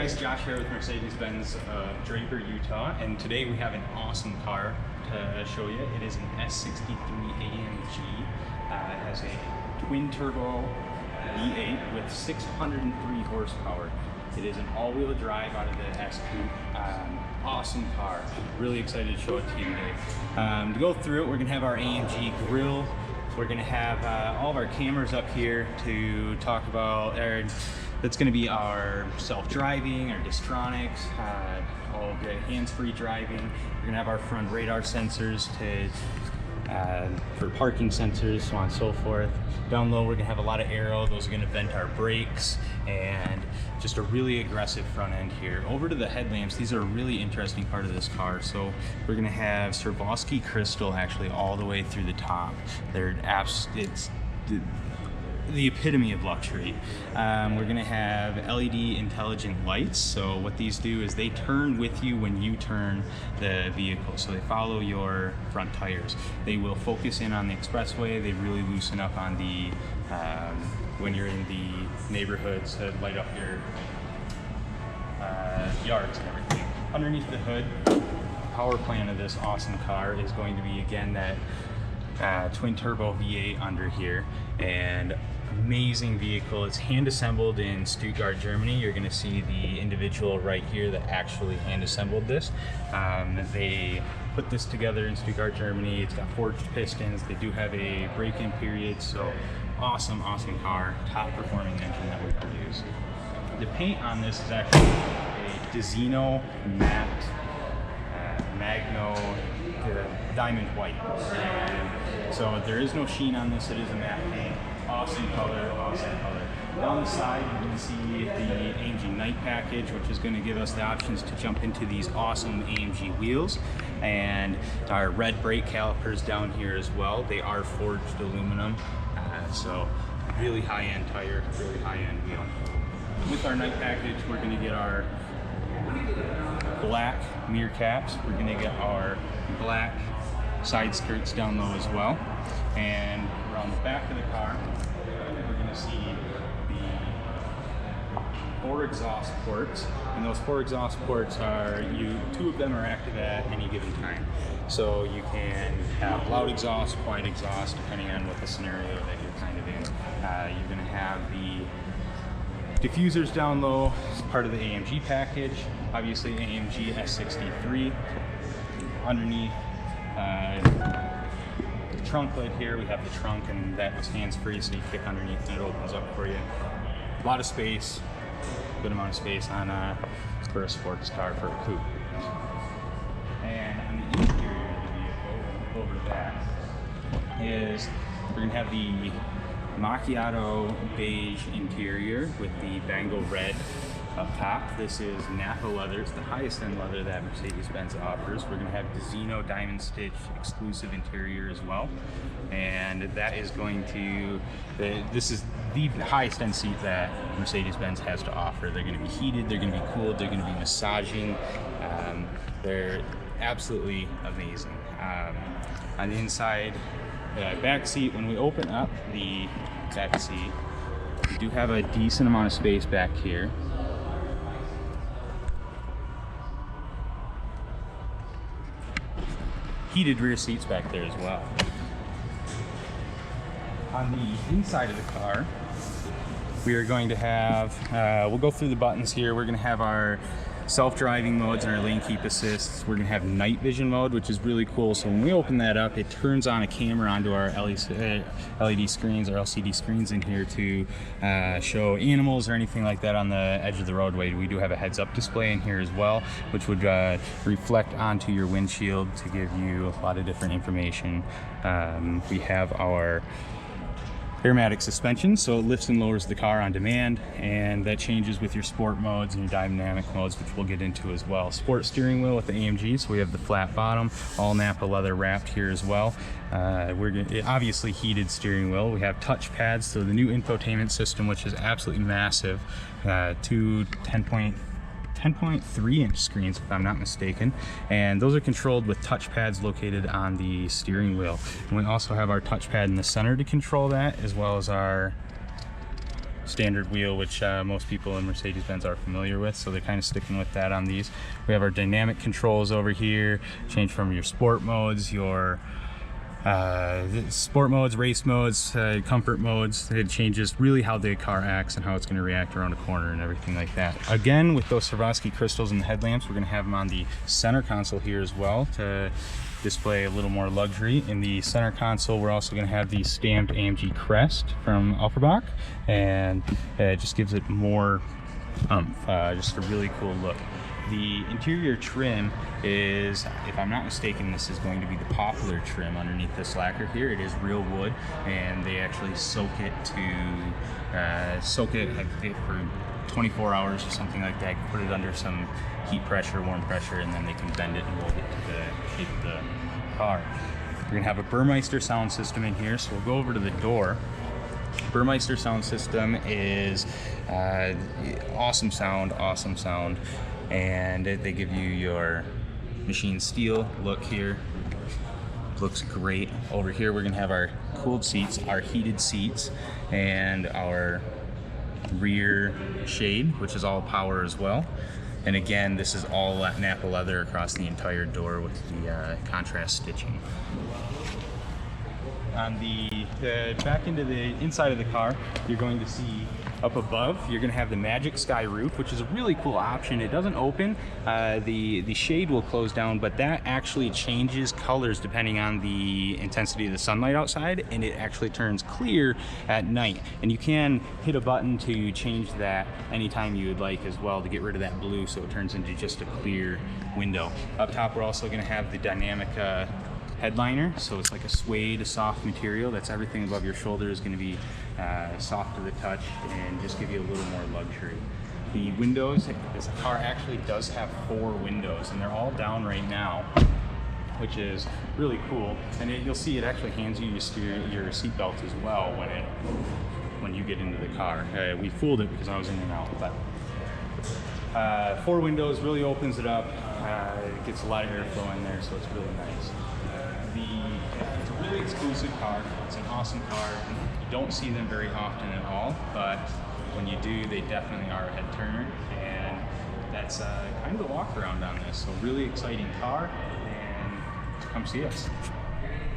guys, Josh here with Mercedes-Benz Draper, Utah, and today we have an awesome car to show you. It is an S63 AMG. It has a twin-turbo V8 with 603 horsepower. It is an all-wheel drive out of the S Coupe. Awesome car. Really excited to show it to you today. To go through it, we're going to have our AMG grille. We're going to have all of our cameras up here to talk about that's going to be our self-driving, our distronics, all of the hands-free driving. We're going to have our front radar sensors for parking sensors, so on and so forth. Down low, we're going to have a lot of aero. Those are going to vent our brakes, and just a really aggressive front end here. Over to the headlamps, these are a really interesting part of this car. So we're going to have Swarovski crystal actually all the way through the top. It's the epitome of luxury. We're going to have LED intelligent lights. So what these do is they turn with you when you turn the vehicle. So they follow your front tires. They will focus in on the expressway. They really loosen up on the when you're in the neighborhoods to light up your yards and everything. Underneath the hood, power plant of this awesome car is going to be again that twin turbo V8 under here, and amazing vehicle. It's hand assembled in Stuttgart, Germany. You're going to see the individual right here that actually hand assembled this. They put this together in Stuttgart, Germany. It's got forged pistons. They do have a break-in period, so awesome car, top performing engine that we produce. The paint on this is actually a Dizino matte Magno diamond white. So there is no sheen on this. It is a matte paint. Awesome color, awesome color. Down the side, you're going to see the AMG Night package, which is going to give us the options to jump into these awesome AMG wheels, and our red brake calipers down here as well. They are forged aluminum, so really high-end tire, really high-end wheel. With our Night package, we're going to get our black mirror caps. We're going to get our black side skirts down low as well. And around the back of the car, we're going to see the 4 exhaust ports. And those 4 exhaust ports are, 2 of them are active at any given time. So you can have loud exhaust, quiet exhaust, depending on what the scenario that you're kind of in. You're going to have the diffusers down low as part of the AMG package. Obviously AMG S63. Underneath the trunk lid here, we have the trunk, and that was hands-free, so you kick underneath and it opens up for you. A lot of space, good amount of space on for a sports car, for a coupe. And on the interior of the vehicle, over to that, is we're going to have the macchiato beige interior with the Bango red up top. This is Napa leather. It's the highest end leather that Mercedes-Benz offers. We're going to have Dizino diamond stitch exclusive interior as well, and that is going to this is the highest end seat that Mercedes-Benz has to offer. They're going to be heated, they're going to be cooled, they're going to be massaging. They're absolutely amazing. On the inside back seat, when we open up the back seat, we do have a decent amount of space back here. Heated rear seats back there as well. On the inside of the car, we are going to have, we'll go through the buttons here. We're going to have our self-driving modes and our lane keep assists. We're going to have night vision mode, which is really cool. So when we open that up, it turns on a camera onto our LED screens or LCD screens in here to show animals or anything like that on the edge of the roadway. We do have a heads-up display in here as well, which would reflect onto your windshield to give you a lot of different information. We have our airmatic suspension, so it lifts and lowers the car on demand, and that changes with your sport modes and your dynamic modes, which we'll get into as well. Sport steering wheel with the AMG, so we have the flat bottom, all Napa leather wrapped here as well. Obviously heated steering wheel. We have touch pads, so the new infotainment system, which is absolutely massive, 10.3-inch screens, if I'm not mistaken, and those are controlled with touch pads located on the steering wheel. And we also have our touchpad in the center to control that, as well as our standard wheel, which most people in Mercedes-Benz are familiar with, so they're kind of sticking with that on these. We have our dynamic controls over here, change from your sport modes, your sport modes, race modes, comfort modes. It changes really how the car acts and how it's going to react around a corner and everything like that. Again, with those Swarovski crystals and the headlamps, we're going to have them on the center console here as well to display a little more luxury. In the center console, we're also going to have the stamped AMG crest from Pkwy, and it just gives it more just a really cool look. The interior trim is, if I'm not mistaken, this is going to be the poplar trim underneath this lacquer here. It is real wood, and they actually soak it for 24 hours or something like that. Put it under some heat pressure, warm pressure, and then they can bend it and mold it to the shape of the car. We're gonna have a Burmeister sound system in here, so we'll go over to the door. Burmeister sound system is awesome sound, and they give you your machine steel look here. Looks great. Over here we're gonna have our cooled seats, our heated seats, and our rear shade, which is all power as well. And again, this is all Napa leather across the entire door with the contrast stitching. On the back into the inside of the car, you're going to see up above, you're going to have the Magic Sky roof, which is a really cool option. It doesn't open, the shade will close down, but that actually changes colors depending on the intensity of the sunlight outside, and it actually turns clear at night. And you can hit a button to change that anytime you would like as well, to get rid of that blue so it turns into just a clear window. Up top, we're also going to have the dynamic headliner, so it's like a suede, soft material. That's everything above your shoulder is going to be soft to the touch and just give you a little more luxury. The windows, this car actually does have 4 windows, and they're all down right now, which is really cool. And you'll see it actually hands you your seat belt as well when you get into the car. We fooled it because I was in and out, but 4 windows really opens it up. It gets a lot of airflow in there, so it's really nice. It's a really exclusive car. It's an awesome car. You don't see them very often at all, but when you do, they definitely are a head turner, and that's kind of the walk around on this. So really exciting car, and come see us.